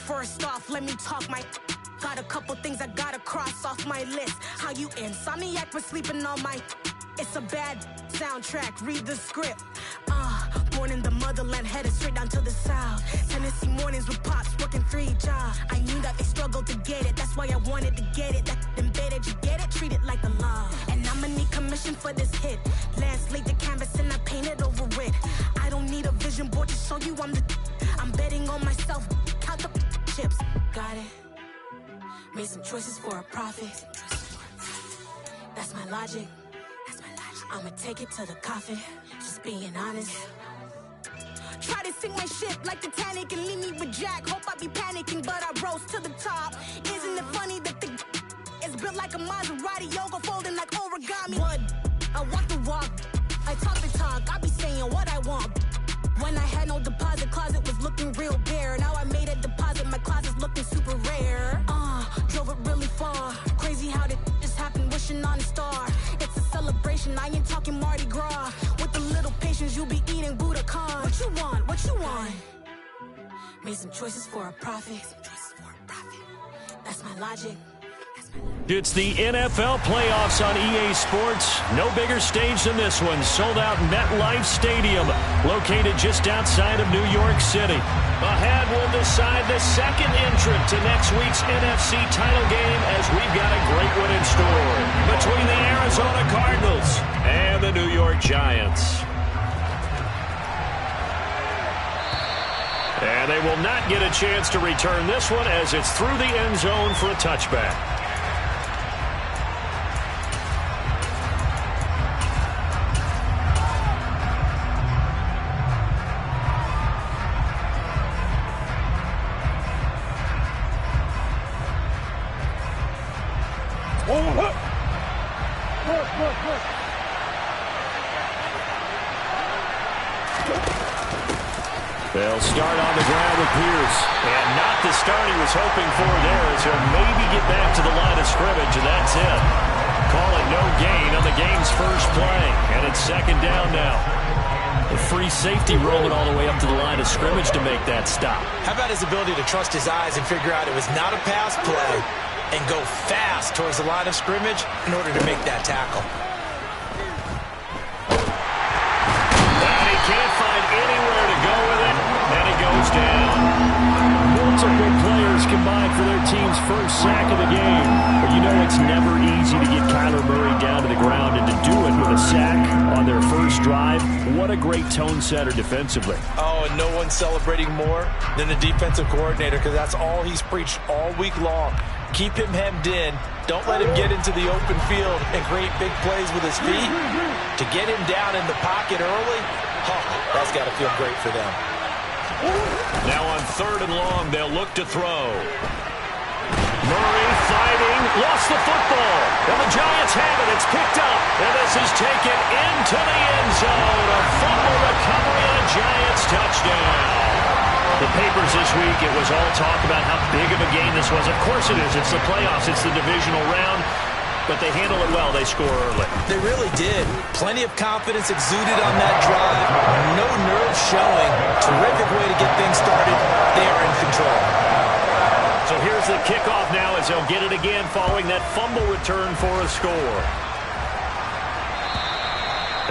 First off, let me talk my... Got a couple things I gotta cross off my list. How you insomniac for sleeping on my... It's a bad soundtrack, read the script. Born in the motherland, headed straight down to the south. Tennessee mornings with pops, working 3 jobs. I knew that they struggled to get it, that's why I wanted to get it. That embedded, you get it, treat it like the law. And I'ma need commission for this hit. Lance laid the canvas and I painted over it. I don't need a vision board to show you I'm the... I'm betting on myself, count the chips. Got it. Made some choices for a profit. That's my logic. I'ma take it to the coffin, just being honest. Try to sink my ship like Titanic and leave me with Jack. Hope I be panicking, but I rose to the top. Isn't it funny that the is built like a Maserati, yoga folding like origami? What? I walk the walk, I talk the talk, I be saying what I want. When I had no deposit, closet was looking real bare. Now I made a deposit, my closet's looking super rare. Drove it really far. Crazy how did this happen, wishing on a star. It's a celebration, I ain't talking Mardi Gras. With a little patience, you'll be eating Budokan. What you want? What you want? Made some choices for a profit. That's my logic. It's the NFL playoffs on EA Sports. No bigger stage than this one. Sold out MetLife Stadium, located just outside of New York City. Ahead will decide the second entrant to next week's NFC title game, as we've got a great one in store between the Arizona Cardinals and the New York Giants. And they will not get a chance to return this one, as it's through the end zone for a touchback. They'll start on the ground with Pierce. And not the start he was hoping for there, as he'll maybe get back to the line of scrimmage, and that's it. Calling no gain on the game's first play. And it's second down now. The free safety rolling all the way up to the line of scrimmage to make that stop. How about his ability to trust his eyes and figure out it was not a pass play and go fast towards the line of scrimmage in order to make that tackle. And he can't find anywhere to go with it, and he goes down. Multiple players combined for their team's first sack of the game. But you know it's never easy to get Kyler Murray down to the ground, and to do it with a sack on their first drive, what a great tone setter defensively. Oh, and no one's celebrating more than the defensive coordinator, because that's all he's preached all week long. Keep him hemmed in. Don't let him get into the open field and create big plays with his feet. To get him down in the pocket early, that's got to feel great for them. Now on 3rd and long, they'll look to throw. Murray fighting, lost the football. And the Giants have it. It's picked up. And this is taken into the end zone. A fumble recovery and a Giants touchdown. The papers this week, it was all talk about how big of a game this was. Of course it is. It's the playoffs. It's the divisional round. But they handle it well. They score early. They really did. Plenty of confidence exuded on that drive. No nerves showing. Terrific way to get things started. They are in control. So here's the kickoff now, as they'll get it again following that fumble return for a score.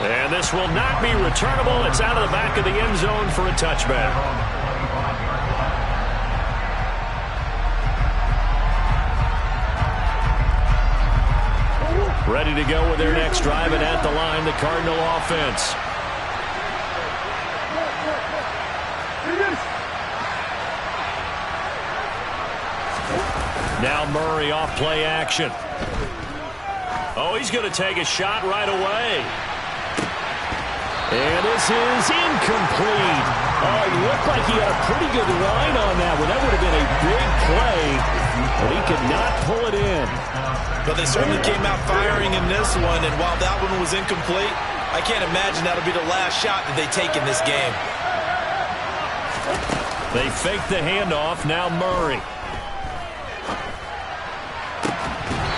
And this will not be returnable. It's out of the back of the end zone for a touchback. Ready to go with their next drive, and at the line, the Cardinal offense. Now Murray off play action. Oh, he's going to take a shot right away. And this is incomplete. Oh, it looked like he had a pretty good line on that one. That would have been a big play, but he could not pull it in. But they certainly came out firing in this one, and while that one was incomplete, I can't imagine that'll be the last shot that they take in this game. They fake the handoff. Now Murray.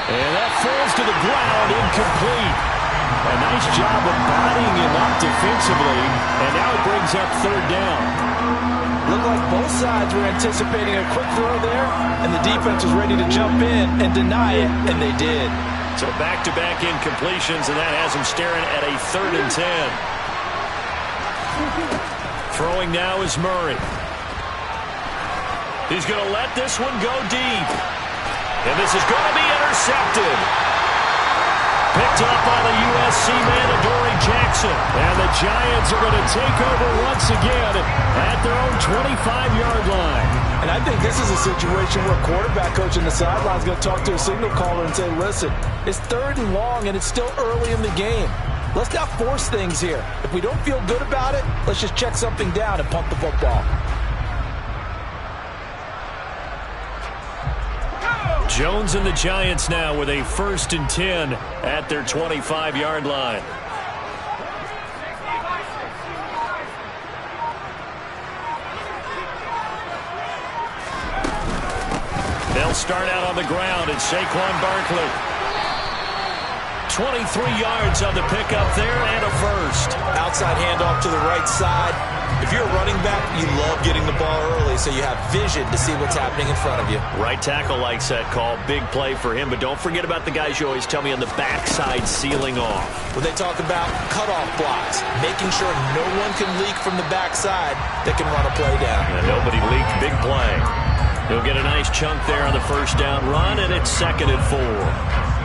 And that falls to the ground, incomplete. A nice job of bodying him up defensively, and now it brings up 3rd down. Looked like both sides were anticipating a quick throw there, and the defense was ready to jump in and deny it, and they did. So back-to-back incompletions, and that has him staring at a 3rd and 10. Throwing now is Murray. He's going to let this one go deep. And this is going to be intercepted. Picked up by the USC man, Adoree Jackson. And the Giants are going to take over once again at their own 25-yard line. And I think this is a situation where a quarterback coach in the sideline is going to talk to a signal caller and say, listen, it's 3rd and long, and it's still early in the game. Let's not force things here. If we don't feel good about it, let's just check something down and punt the football. Jones and the Giants now with a 1st and 10 at their 25-yard line. They'll start out on the ground. It's Saquon Barkley. 23 yards on the pickup there and a 1st. Outside handoff to the right side. If you're a running back, you love getting the ball early so you have vision to see what's happening in front of you. Right tackle likes that call. Big play for him, but don't forget about the guys you always tell me on the backside sealing off. When they talk about cutoff blocks, making sure no one can leak from the backside that can run a play down. And nobody leaked. Big play. He'll get a nice chunk there on the 1st down run, and it's 2nd and 4.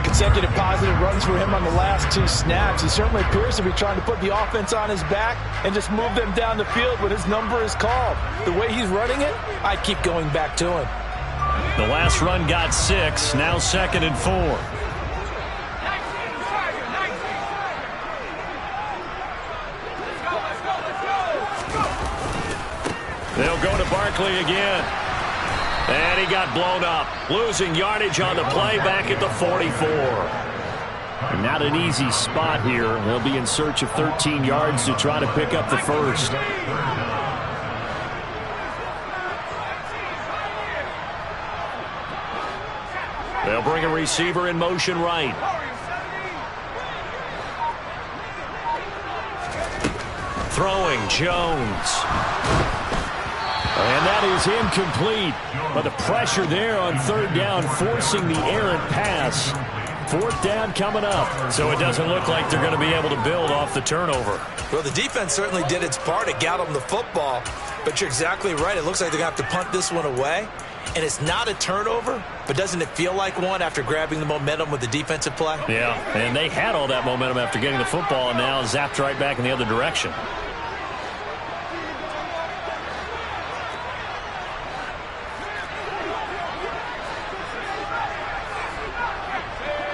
Consecutive positive runs for him on the last 2 snaps. He certainly appears to be trying to put the offense on his back and just move them down the field when his number is called. The way he's running it, I keep going back to him. The last run got 6, now 2nd and 4. They'll go to Barkley again. And he got blown up, losing yardage on the play back at the 44. Not an easy spot here. They'll be in search of 13 yards to try to pick up the 1st. They'll bring a receiver in motion right. Throwing Jones. And that is incomplete. But the pressure there on 3rd down, forcing the errant pass. 4th down coming up. So it doesn't look like they're going to be able to build off the turnover. Well, the defense certainly did its part to get them the football. But you're exactly right. It looks like they're going to have to punt this one away. And it's not a turnover, but doesn't it feel like one after grabbing the momentum with the defensive play? Yeah, and they had all that momentum after getting the football and now zapped right back in the other direction.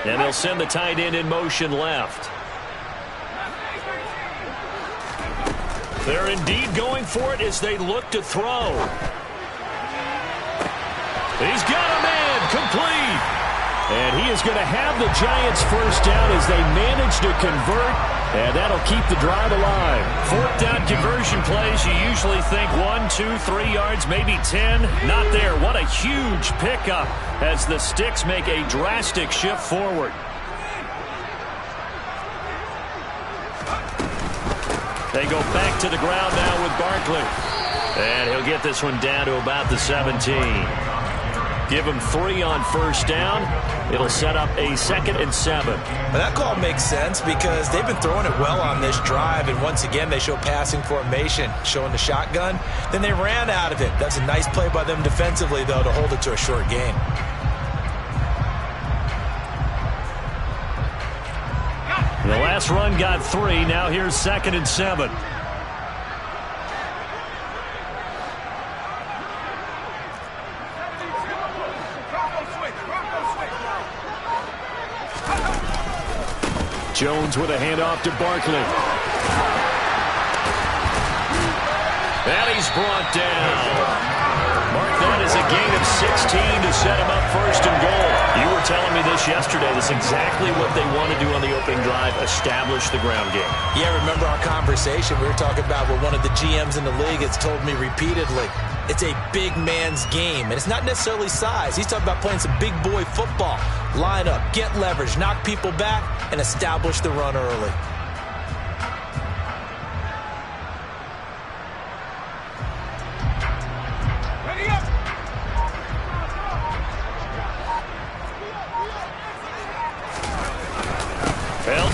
And they'll send the tight end in motion left. They're indeed going for it as they look to throw. He's got a man complete. And he is going to have the Giants 1st down as they manage to convert. And that'll keep the drive alive. 4th down conversion plays, you usually think 1, 2, 3 yards, maybe 10. Not there. What a huge pickup as the Sticks make a drastic shift forward. They go back to the ground now with Barkley. And he'll get this one down to about the 17. Give him 3 on 1st down. It'll set up a 2nd and 7. Well, that call makes sense because they've been throwing it well on this drive, and once again they show passing formation, showing the shotgun. Then they ran out of it. That's a nice play by them defensively, though, to hold it to a short gain. The last run got 3. Now here's 2nd and 7. Jones with a handoff to Barkley. And he's brought down. Mark that as a gain of 16 to set him up 1st and goal. You were telling me this yesterday. That's exactly what they want to do on the opening drive, establish the ground game. Yeah, remember our conversation? We were talking about what one of the GMs in the league has told me repeatedly. It's a big man's game, and it's not necessarily size. He's talking about playing some big boy football. Line up, get leverage, knock people back, and establish the run early.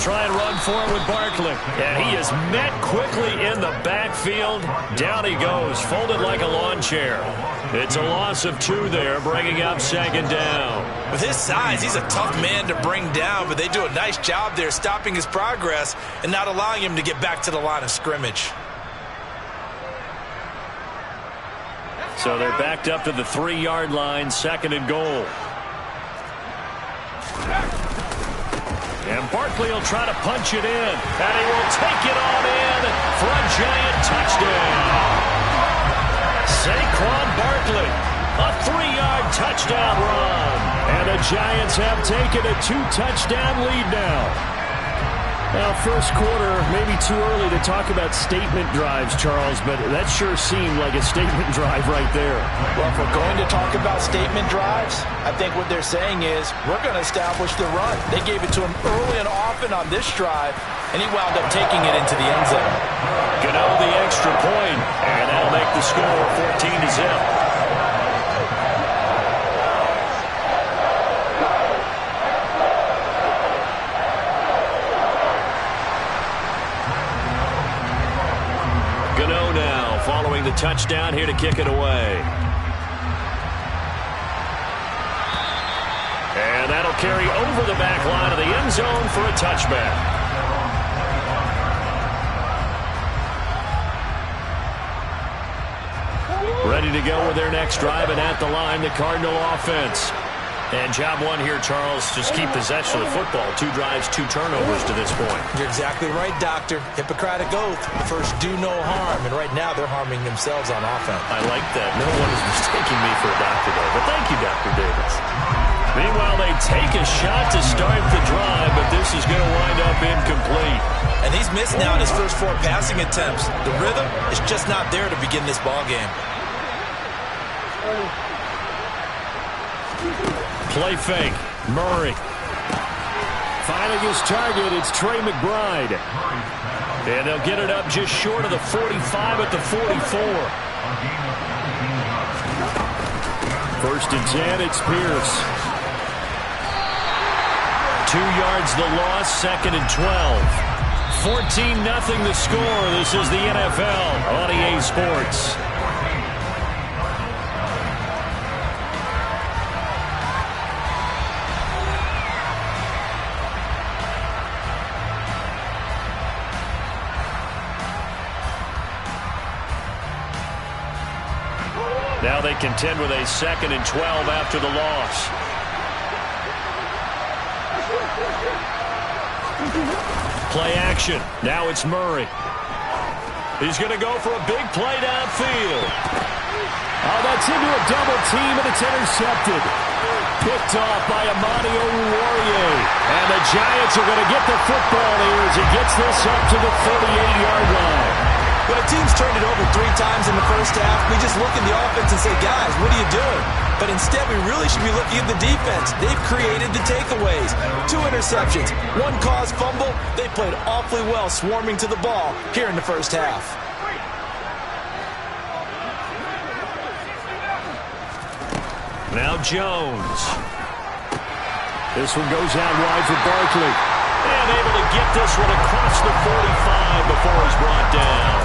try and run for it with Barkley. And he is met quickly in the backfield. Down he goes, folded like a lawn chair. It's a loss of 2 there, bringing up 2nd down. With his size, he's a tough man to bring down, but they do a nice job there stopping his progress and not allowing him to get back to the line of scrimmage. So they're backed up to the 3-yard line, 2nd and goal. And Barkley will try to punch it in. And he will take it on in for a Giant touchdown. Saquon Barkley, a 3-yard touchdown run. And the Giants have taken a 2-touchdown lead now. Now, first quarter, maybe too early to talk about statement drives, Charles, but that sure seemed like a statement drive right there. Well, if we're going to talk about statement drives, I think what they're saying is we're going to establish the run. They gave it to him early and often on this drive, and he wound up taking it into the end zone. Gano the extra point, and that'll make the score 14-0. Following the touchdown, here to kick it away. And that'll carry over the back line of the end zone for a touchback. Ready to go with their next drive, and at the line, the Cardinal offense. And job 1 here, Charles, just keep possession of the football. 2 drives, 2 turnovers to this point. You're exactly right, Doctor. Hippocratic oath. First, do no harm. And right now, they're harming themselves on offense. I like that. No one is mistaking me for a doctor, though. But thank you, Dr. Davis. Meanwhile, they take a shot to start the drive, but this is going to wind up incomplete. And he's missed now in his first 4 passing attempts. The rhythm is just not there to begin this ball game. Play fake. Murray. Finding his target, it's Trey McBride. And they'll get it up just short of the 45 at the 44. 1st and 10, it's Pierce. 2 yards the loss, 2nd and 12. 14-0 the score. This is the NFL on EA Sports. Now they contend with a 2nd and 12 after the loss. Play action. Now it's Murray. He's going to go for a big play downfield. Oh, that's into a double team, and it's intercepted. Picked off by Amani Oruwariye. And the Giants are going to get the football here as he gets this up to the 38-yard line. When a team's turned it over 3 times in the first half, we just look at the offense and say, guys, what are you doing? But instead, we really should be looking at the defense. They've created the takeaways. 2 interceptions, 1 caused fumble. They played awfully well swarming to the ball here in the first half. Now Jones. This one goes out wide for Barkley. And able to get this one across the 45 before he's brought down.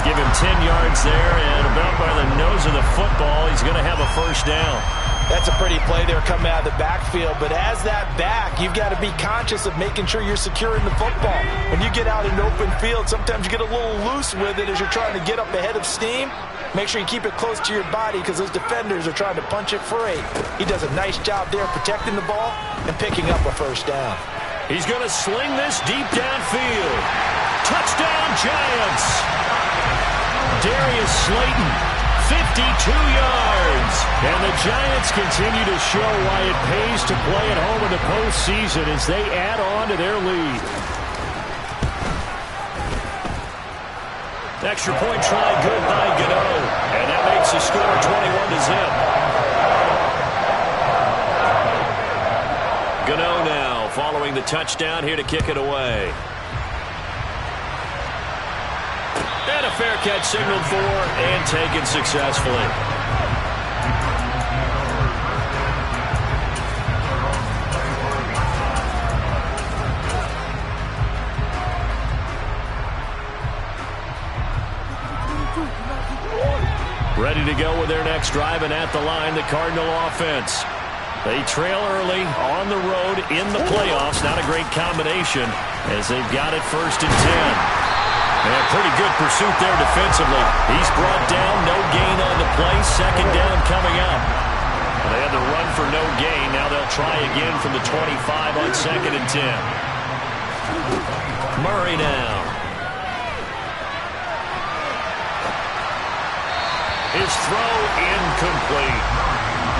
Give him 10 yards there, and about by the nose of the football, he's going to have a first down. That's a pretty play there coming out of the backfield, but as that back, you've got to be conscious of making sure you're securing the football. When you get out in open field, sometimes you get a little loose with it as you're trying to get up ahead of steam. Make sure you keep it close to your body because those defenders are trying to punch it free. He does a nice job there protecting the ball and picking up a first down. He's going to sling this deep downfield. Touchdown, Giants. Darius Slayton, 52 yards. And the Giants continue to show why it pays to play at home in the postseason as they add on to their lead. Extra point try good by Gano. And that makes the score 21-0. Gano now following the touchdown here to kick it away. And a fair catch signaled for and taken successfully. with their next drive, and at the line, the Cardinal offense. They trail early on the road in the playoffs. Not a great combination as they've got it 1st and 10. And pretty good pursuit there defensively. He's brought down, no gain on the play. 2nd down coming up. They had the run for no gain. Now they'll try again from the 25 on 2nd and 10. Murray now. His throw incomplete.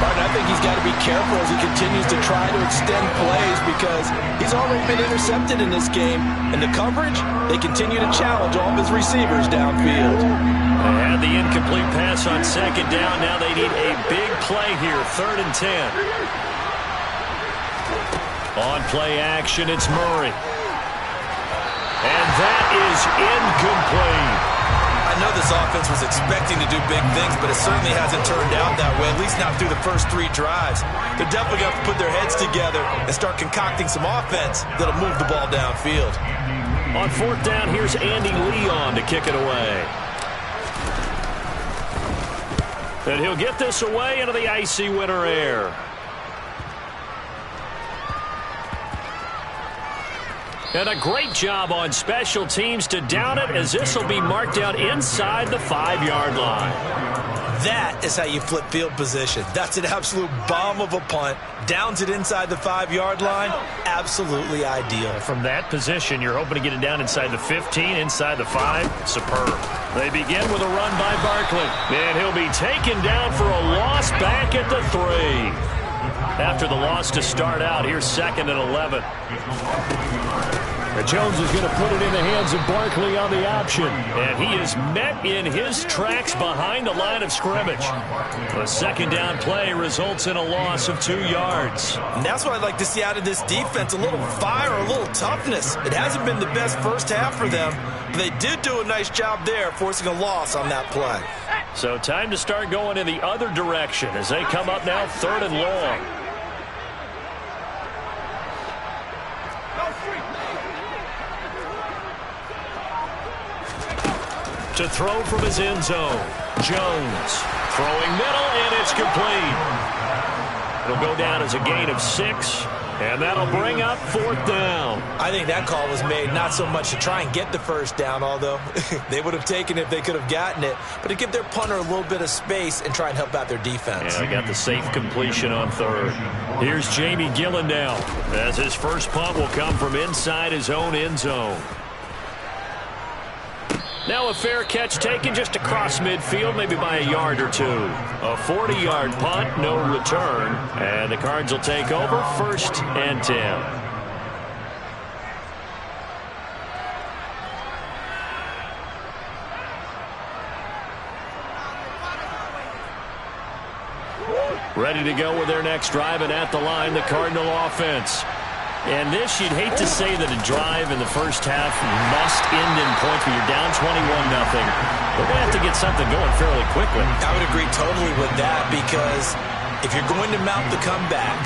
Martin, I think he's got to be careful as he continues to try to extend plays because he's already been intercepted in this game. And the coverage, they continue to challenge all of his receivers downfield. They had the incomplete pass on 2nd down. Now they need a big play here, 3rd and 10. On play action, it's Murray. And that is incomplete. I know this offense was expecting to do big things, but it certainly hasn't turned out that way, at least not through the first 3 drives. They're definitely going to have to put their heads together and start concocting some offense that'll move the ball downfield. On 4th down, here's Andy Leon to kick it away. And he'll get this away into the icy winter air. And a great job on special teams to down it, as this will be marked out inside the 5-yard line. That is how you flip field position. That's an absolute bomb of a punt. Downs it inside the 5-yard line. Absolutely ideal. From that position, you're hoping to get it down inside the 15, inside the 5. Superb. They begin with a run by Barkley. And he'll be taken down for a loss back at the 3. After the loss to start out, here's 2nd and 11. Jones is going to put it in the hands of Barkley on the option. And he is met in his tracks behind the line of scrimmage. A 2nd down play results in a loss of 2 yards. And that's what I'd like to see out of this defense, a little fire, a little toughness. It hasn't been the best first half for them, but they did do a nice job there, forcing a loss on that play. So time to start going in the other direction as they come up now 3rd and long. To throw from his end zone. Jones throwing middle, and it's complete. It'll go down as a gain of 6, and that'll bring up 4th down. I think that call was made not so much to try and get the 1st down, although they would have taken it if they could have gotten it, but to give their punter a little bit of space and try and help out their defense. Yeah, they got the safe completion on 3rd. Here's Jamie Gillendow, as his first punt will come from inside his own end zone. Now a fair catch taken just across midfield, maybe by a yard or 2. A 40-yard punt, no return. And the Cards will take over 1st and 10. Ready to go with their next drive, and at the line, the Cardinal offense. And this, you'd hate to say that a drive in the first half must end in points when you're down 21-0. They're going to have to get something going fairly quickly. I would agree totally with that, because if you're going to mount the comeback,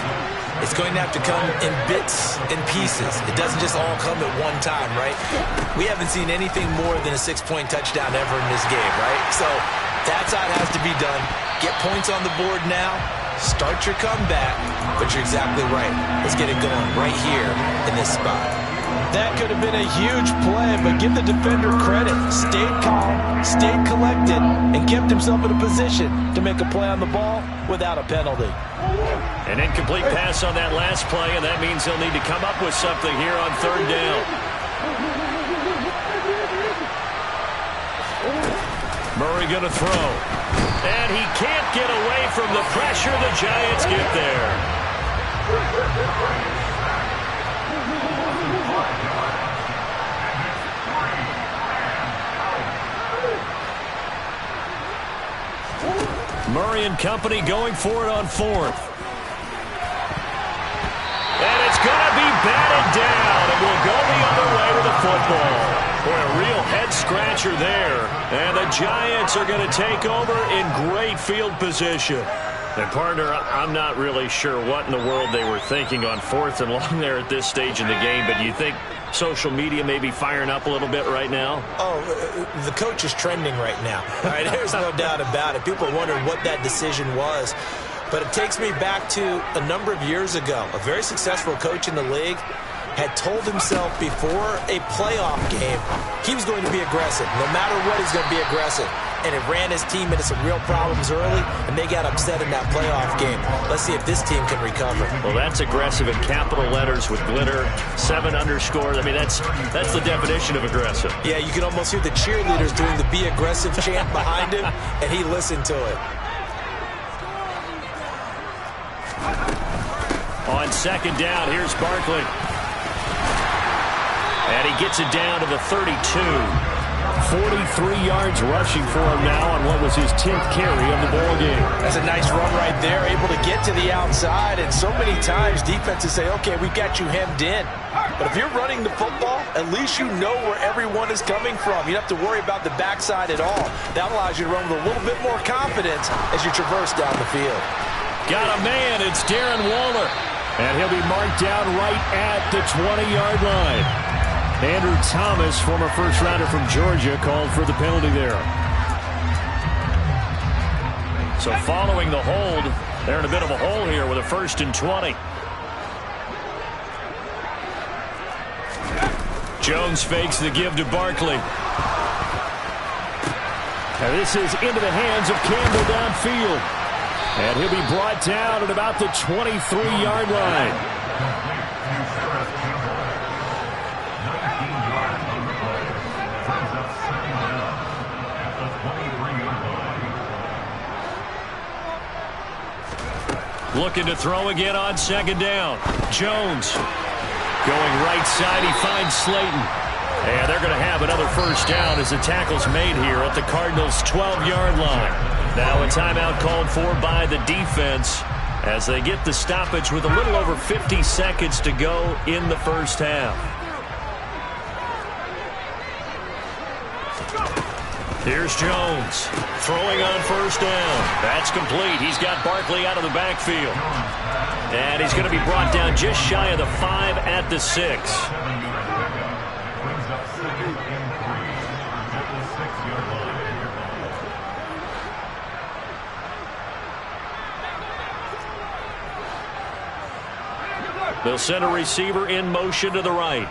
it's going to have to come in bits and pieces. It doesn't just all come at one time, right? We haven't seen anything more than a 6-point touchdown ever in this game, right? So that's how it has to be done. Get points on the board now. Start your comeback, but you're exactly right. Let's get it going right here in this spot. That could have been a huge play, but give the defender credit. Stayed calm, stayed collected, and kept himself in a position to make a play on the ball without a penalty. An incomplete pass on that last play, and that means they'll need to come up with something here on 3rd down. Murray going to throw. And he can't get away from the pressure. The Giants get there. Murray and company going for it on 4th. And it's going to be batted down. It will go the other way with the football. Boy, a real head-scratcher there. And the Giants are going to take over in great field position. And, partner, I'm not really sure what in the world they were thinking on 4th and long there at this stage in the game, but you think social media maybe firing up a little bit right now? Oh, the coach is trending right now. All right, there's no doubt about it. People are wondering what that decision was. But it takes me back to a number of years ago. A very successful coach in the league had told himself before a playoff game he was going to be aggressive. No matter what, he's going to be aggressive. And it ran his team into some real problems early, and they got upset in that playoff game. Let's see if this team can recover. Well, that's aggressive in capital letters with glitter, 7 underscores. I mean, that's the definition of aggressive. Yeah, you can almost hear the cheerleaders doing the "Be Aggressive" chant behind him, and he listened to it. On second down, here's Barkley. And he gets it down to the 32. 43 yards rushing for him now on what was his 10th carry of the ball game. That's a nice run right there, able to get to the outside. And so many times defenses say, okay, we got you hemmed in. But if you're running the football, at least you know where everyone is coming from. You don't have to worry about the backside at all. That allows you to run with a little bit more confidence as you traverse down the field. Got a man, it's Darren Waller. And he'll be marked down right at the 20-yard line. Andrew Thomas, former first-rounder from Georgia, called for the penalty there. So following the hold, they're in a bit of a hole here with a 1st and 20. Jones fakes the give to Barkley. And this is into the hands of Campbell downfield. And he'll be brought down at about the 23-yard line. Looking to throw again on second down. Jones going right side. He finds Slayton. And they're going to have another first down as the tackle's made here at the Cardinals' 12-yard line. Now a timeout called for by the defense as they get the stoppage with a little over 50 seconds to go in the first half. Here's Jones throwing on first down. That's complete. He's got Barkley out of the backfield. And he's going to be brought down just shy of the 5 at the 6. They'll send a receiver in motion to the right.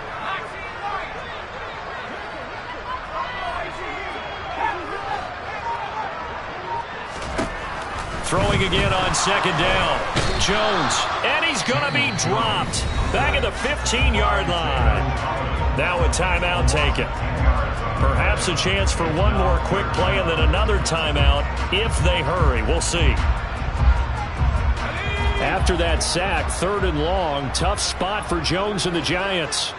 Throwing again on second down. Jones, and he's going to be dropped. Back at the 15-yard line. Now a timeout taken. Perhaps a chance for one more quick play and then another timeout if they hurry. We'll see. After that sack, 3rd and long, tough spot for Jones and the Giants.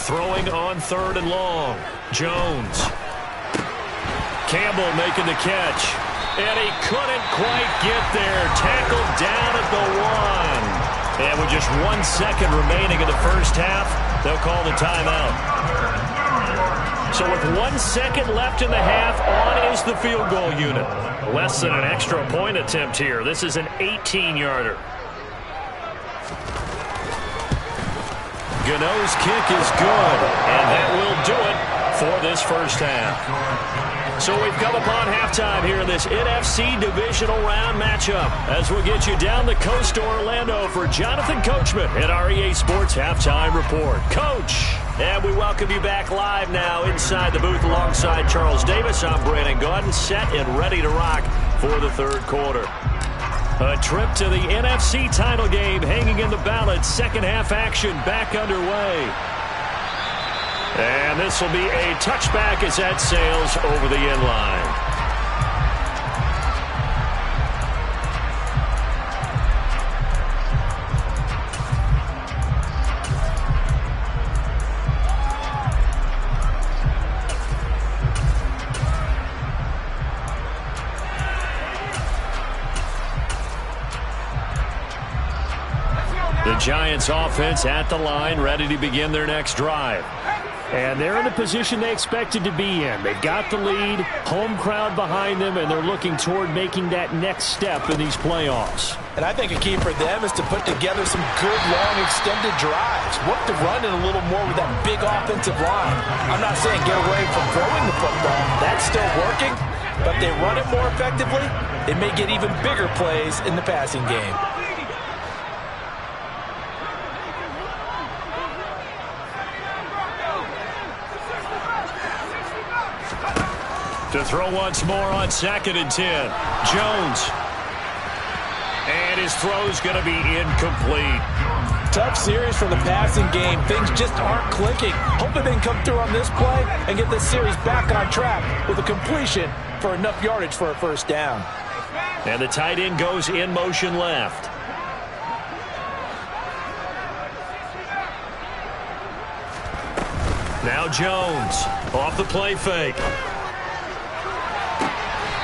Throwing on 3rd and long. Jones. Campbell making the catch. And he couldn't quite get there. Tackled down at the 1. And with just 1 second remaining in the first half, they'll call the timeout. So with 1 second left in the half, on is the field goal unit. Less than an extra point attempt here. This is an 18-yarder. Gano's kick is good, and that will do it for this first half. So we've come upon halftime here in this NFC Divisional Round matchup as we'll get you down the coast to Orlando for Jonathan Coachman at our EA Sports Halftime Report. Coach, and we welcome you back live now inside the booth alongside Charles Davis. I'm Brandon Gaudin, set and ready to rock for the third quarter. A trip to the NFC title game hanging in the balance. Second half action back underway. And this will be a touchback as that sails over the end line. The Giants offense at the line, ready to begin their next drive. And they're in the position they expected to be in. They've got the lead, home crowd behind them, and they're looking toward making that next step in these playoffs. And I think a key for them is to put together some good, long, extended drives. Work the run in a little more with that big offensive line. I'm not saying get away from throwing the football. That's still working. But if they run it more effectively, they may get even bigger plays in the passing game. To throw once more on 2nd and 10. Jones. And his throw's going to be incomplete. Tough series for the passing game. Things just aren't clicking. Hoping they can come through on this play and get this series back on track with a completion for enough yardage for a first down. And the tight end goes in motion left. Now Jones off the play fake.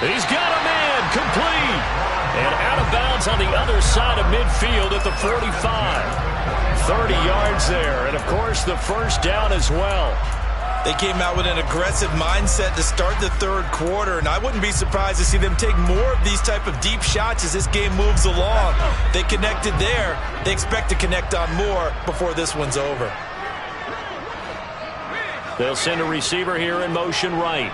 He's got a man, complete. And out of bounds on the other side of midfield at the 45. 30 yards there, and of course the first down as well. They came out with an aggressive mindset to start the third quarter, and I wouldn't be surprised to see them take more of these type of deep shots as this game moves along. They connected there. They expect to connect on more before this one's over. They'll send a receiver here in motion right.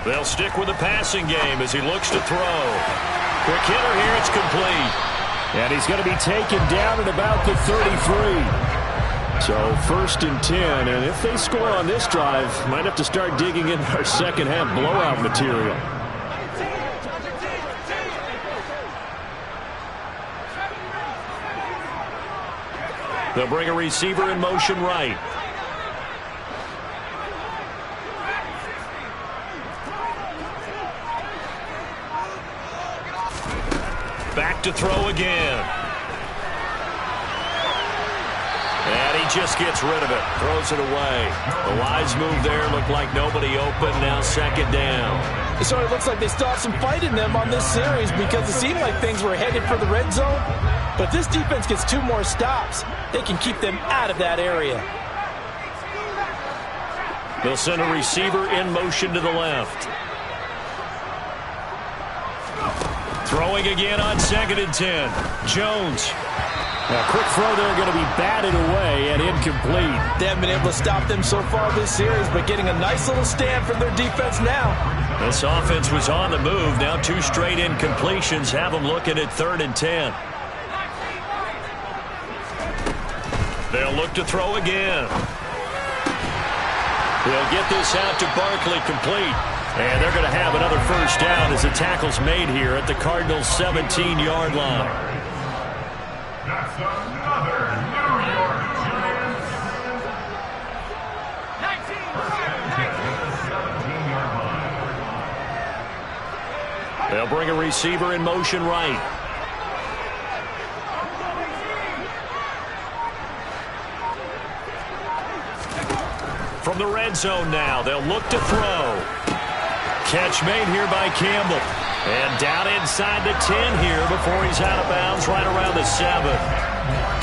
They'll stick with the passing game as he looks to throw. Quick hitter here, it's complete. And he's going to be taken down at about the 33. So 1st and 10, and if they score on this drive, might have to start digging in our second half blowout material. They'll bring a receiver in motion right. Back to throw again. And he just gets rid of it. Throws it away. The wise move there. Looked like nobody open. Now 2nd down. So it looks like they still have some fight in them on this series because it seemed like things were headed for the red zone. But if this defense gets 2 more stops, they can keep them out of that area. They'll send a receiver in motion to the left. Throwing again on 2nd and 10. Jones. A quick throw there, going to be batted away and incomplete. They haven't been able to stop them so far this series, but getting a nice little stand from their defense now. This offense was on the move. Now 2 straight incompletions have them looking at 3rd and 10. They'll look to throw again. They'll get this out to Barkley, complete. And they're going to have another first down as the tackle's made here at the Cardinals' 17-yard line. That's another New York Giants. 17-yard line. They'll bring a receiver in motion right. From the red zone now, they'll look to throw. Catch made here by Campbell. And down inside the 10 here before he's out of bounds right around the 7.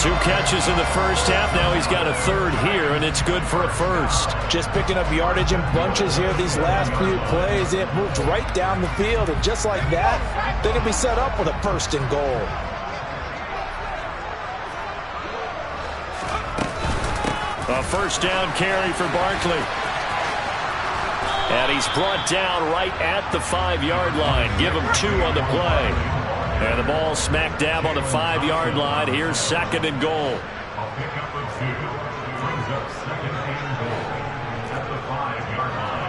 2 catches in the first half. Now he's got a 3rd here, and it's good for a first. Just picking up yardage in bunches here these last few plays. They have moved right down the field, and just like that, they can be set up with a 1st and goal. A first down carry for Barkley. And he's brought down right at the 5-yard line. Give him 2 on the play. And the ball smack dab on the 5-yard line. Here's 2nd and goal. I'll pick up the 2. Brings up 2nd and goal at the 5-yard line.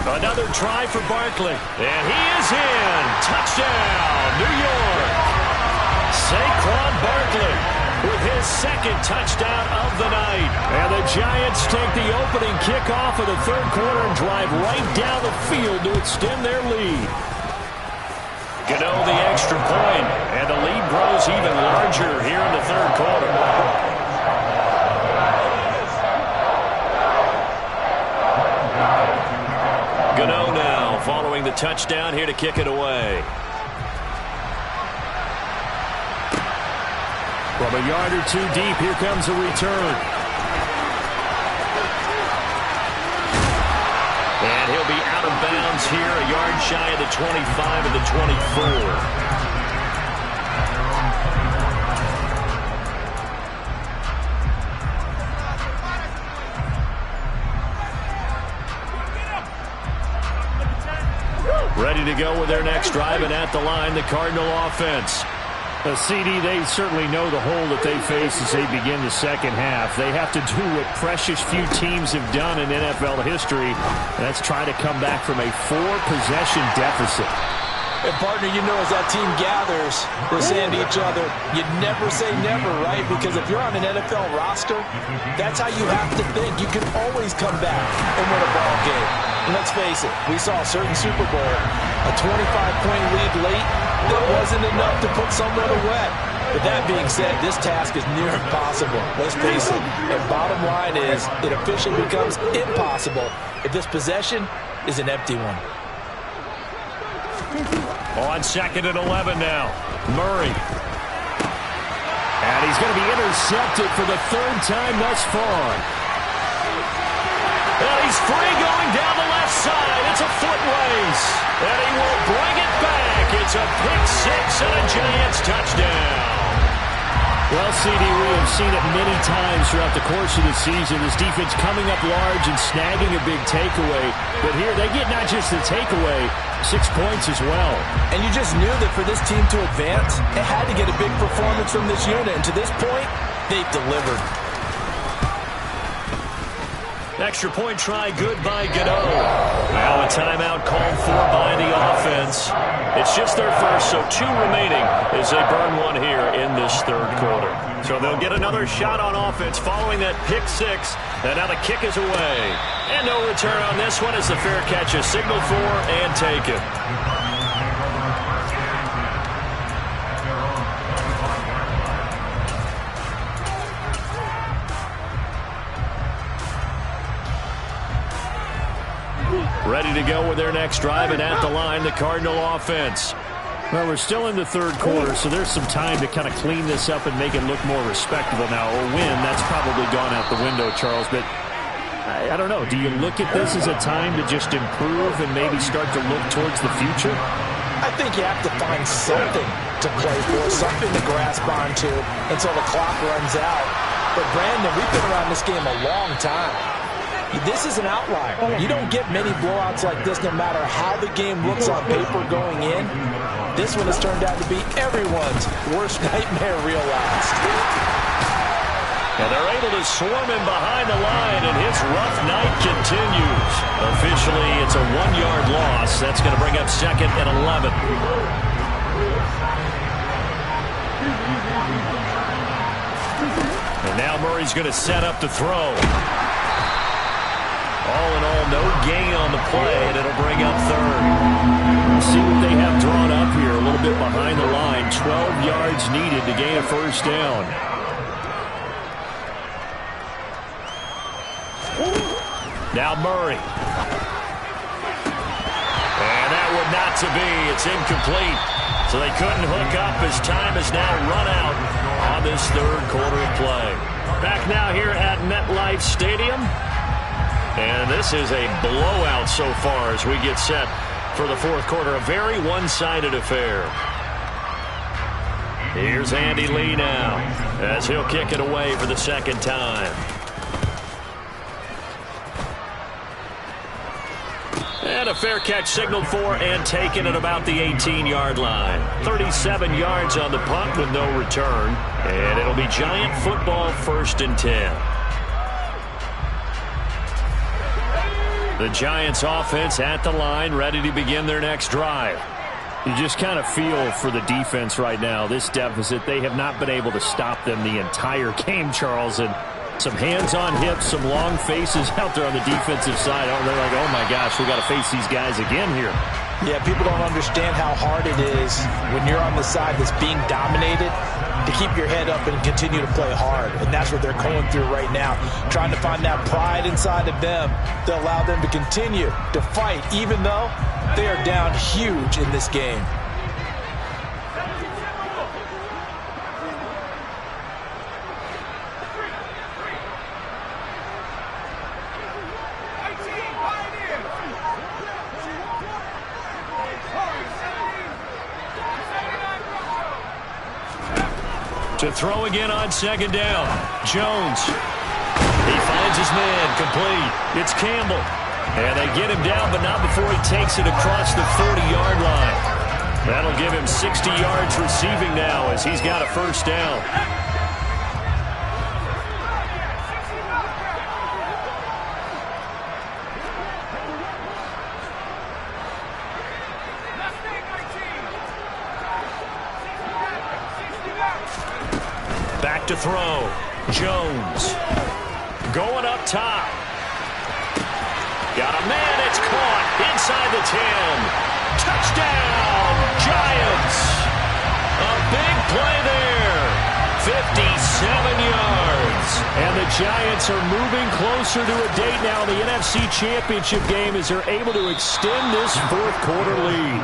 Another try for Barkley. And he is in. Touchdown, New York. Saquon Barkley with his 2nd touchdown of the night. And the Giants take the opening kickoff of the 3rd quarter and drive right down the field to extend their lead. Gano the extra point, and the lead grows even larger here in the 3rd quarter. touchdown here to kick it away. From a yard or two deep, here comes a return. And he'll be out of bounds here, a yard shy of the 25 of the 24. Ready to go with their next drive, and at the line, the Cardinal offense. CD, they certainly know the hole that they face as they begin the second half. They have to do what precious few teams have done in NFL history, and that's try to come back from a 4-possession deficit. And, partner, you know as that team gathers, they're saying to each other, you never say never, right? Because if you're on an NFL roster, that's how you have to think. You can always come back and win a ball game. And let's face it, we saw a certain Super Bowl, a 25-point lead late, that wasn't enough to put someone away. But that being said, this task is near impossible. Let's face it. And bottom line is, it officially becomes impossible if this possession is an empty one. On 2nd and 11 now. Murray. And he's going to be intercepted for the 3rd time thus far. And he's free going down the left side. It's a foot race. And he will bring it back. It's a pick-6 and a Giants touchdown. Well, CD, we have seen it many times throughout the course of the season. This defense coming up large and snagging a big takeaway. But here they get not just the takeaway, 6 points as well. And you just knew that for this team to advance, it had to get a big performance from this unit. And to this point, they've delivered. Extra point try, good by Gano. Now a timeout called for by the offense. It's just their first, so 2 remaining as they burn one here in this 3rd quarter. So they'll get another shot on offense following that pick-6. And now the kick is away. And no return on this one as the fair catch is signaled for and taken. Ready to go with their next drive, and at the line, the Cardinal offense. Well, we're still in the 3rd quarter, so there's some time to kind of clean this up and make it look more respectable now. Or win, that's probably gone out the window, Charles. But I don't know. Do you look at this as a time to just improve and maybe start to look towards the future? I think you have to find something to play for, something to grasp onto until the clock runs out. But, Brandon, we've been around this game a long time. This is an outlier. You don't get many blowouts like this no matter how the game looks on paper going in. This one has turned out to be everyone's worst nightmare realized. And they're able to swarm him behind the line, and his rough night continues. Officially, it's a 1-yard loss. That's going to bring up 2nd and 11. And now Murray's going to set up to throw. All in all, no gain on the play, and it'll bring up 3rd. We'll see what they have drawn up here. A little bit behind the line. 12 yards needed to gain a 1st down. Now Murray. And that would not to be. It's incomplete. So they couldn't hook up as time has now run out on this 3rd quarter of play. Back now here at MetLife Stadium. And this is a blowout so far as we get set for the 4th quarter. A very one-sided affair. Here's Andy Lee now as he'll kick it away for the 2nd time. And a fair catch signaled for and taken at about the 18-yard line. 37 yards on the punt with no return. And it'll be Giant football, 1st and 10. The Giants offense at the line, ready to begin their next drive. You just kind of feel for the defense right now, this deficit. They have not been able to stop them the entire game, Charles. And some hands on hips, some long faces out there on the defensive side. Oh, they're like, oh my gosh, we got to face these guys again here. Yeah, people don't understand how hard it is when you're on the side that's being dominated to keep your head up and continue to play hard. And that's what they're going through right now, trying to find that pride inside of them to allow them to continue to fight, even though they are down huge in this game. To throw again on second down. Jones. He finds his man complete. It's Campbell. And they get him down, but not before he takes it across the 40-yard line. That'll give him 60 yards receiving now as he's got a first down. Back to throw. Jones. Going up top. Got a man. It's caught inside the 10. Touchdown, Giants. A big play there. 57 yards. And the Giants are moving closer to a date now in the NFC Championship game as they're able to extend this fourth quarter lead.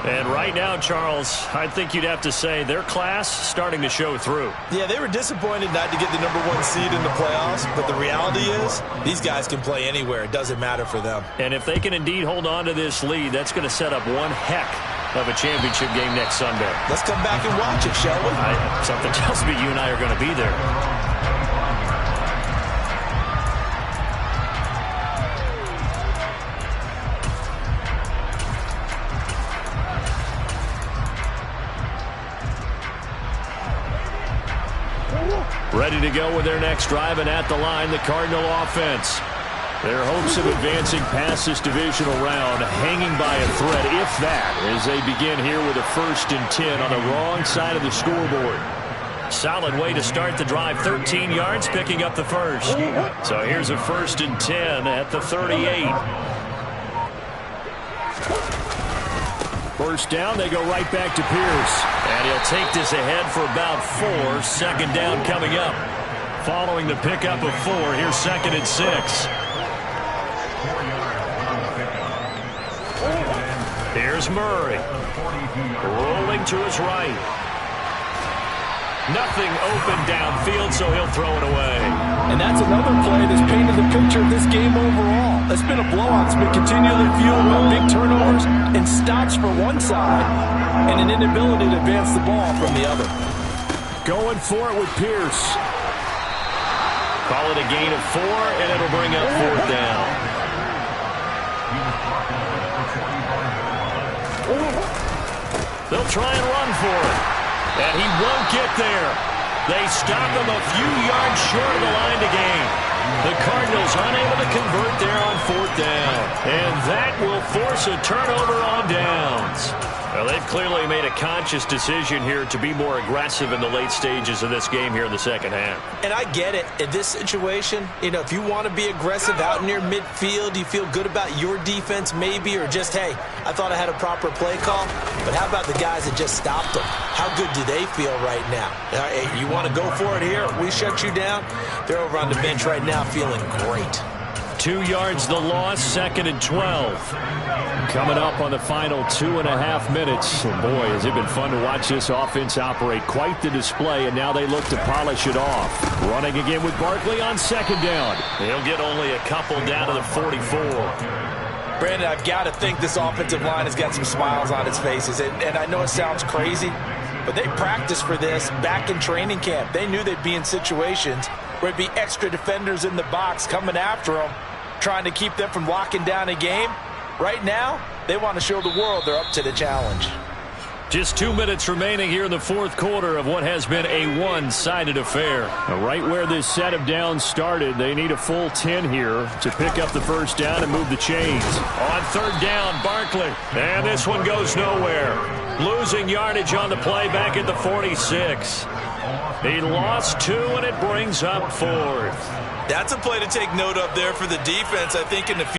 And right now, Charles, I think you'd have to say their class starting to show through. Yeah, they were disappointed not to get the #1 seed in the playoffs, but the reality is these guys can play anywhere. It doesn't matter for them. And if they can indeed hold on to this lead, that's going to set up one heck of a championship game next Sunday. Let's come back and watch it, shall we? Something tells me you and I are going to be there. Ready to go with their next drive, and at the line, the Cardinal offense. Their hopes of advancing past this divisional round hanging by a thread, if that, as they begin here with a 1st and 10 on the wrong side of the scoreboard. Solid way to start the drive, 13 yards, picking up the first. So here's a 1st and 10 at the 38. First down, they go right back to Pierce. And he'll take this ahead for about 4. Second down coming up. Following the pickup of 4, here's 2nd and 6. Here's Murray. Rolling to his right. Nothing open downfield, so he'll throw it away. And that's another play that's painted the picture of this game overall. It's been a blowout. It's been continually fueled by big turnovers and stops for one side and an inability to advance the ball from the other. Going for it with Pierce. Call it a gain of 4, and it'll bring up 4th down. They'll try and run for it. And he won't get there. They stop him a few yards short of the line to gain. The Cardinals unable to convert there on 4th down. And that will force a turnover on downs. Well, they've clearly made a conscious decision here to be more aggressive in the late stages of this game here in the second half. And I get it. In this situation, if you want to be aggressive out near midfield, you feel good about your defense maybe, or just, hey, I thought I had a proper play call. But how about the guys that just stopped them? How good do they feel right now? Hey, you want to go for it here? We shut you down? They're over on the bench right now feeling great. 2 yards the loss, 2nd and 12. Coming up on the final 2.5 minutes. And boy, has it been fun to watch this offense operate. Quite the display, and now they look to polish it off. Running again with Barkley on 2nd down. He'll get only a couple down to the 44. Brandon, I've got to think this offensive line has got some smiles on its faces. And I know it sounds crazy, but they practiced for this back in training camp. They knew they'd be in situations where it'd be extra defenders in the box coming after them, trying to keep them from locking down a game. Right now, they want to show the world they're up to the challenge. Just 2 minutes remaining here in the fourth quarter of what has been a one-sided affair. Now, right where this set of downs started, they need a full 10 here to pick up the first down and move the chains. On 3rd down, Barkley. And this one goes nowhere. Losing yardage on the play back at the 46. He lost 2, and it brings up 4th. That's a play to take note of there for the defense. I think in the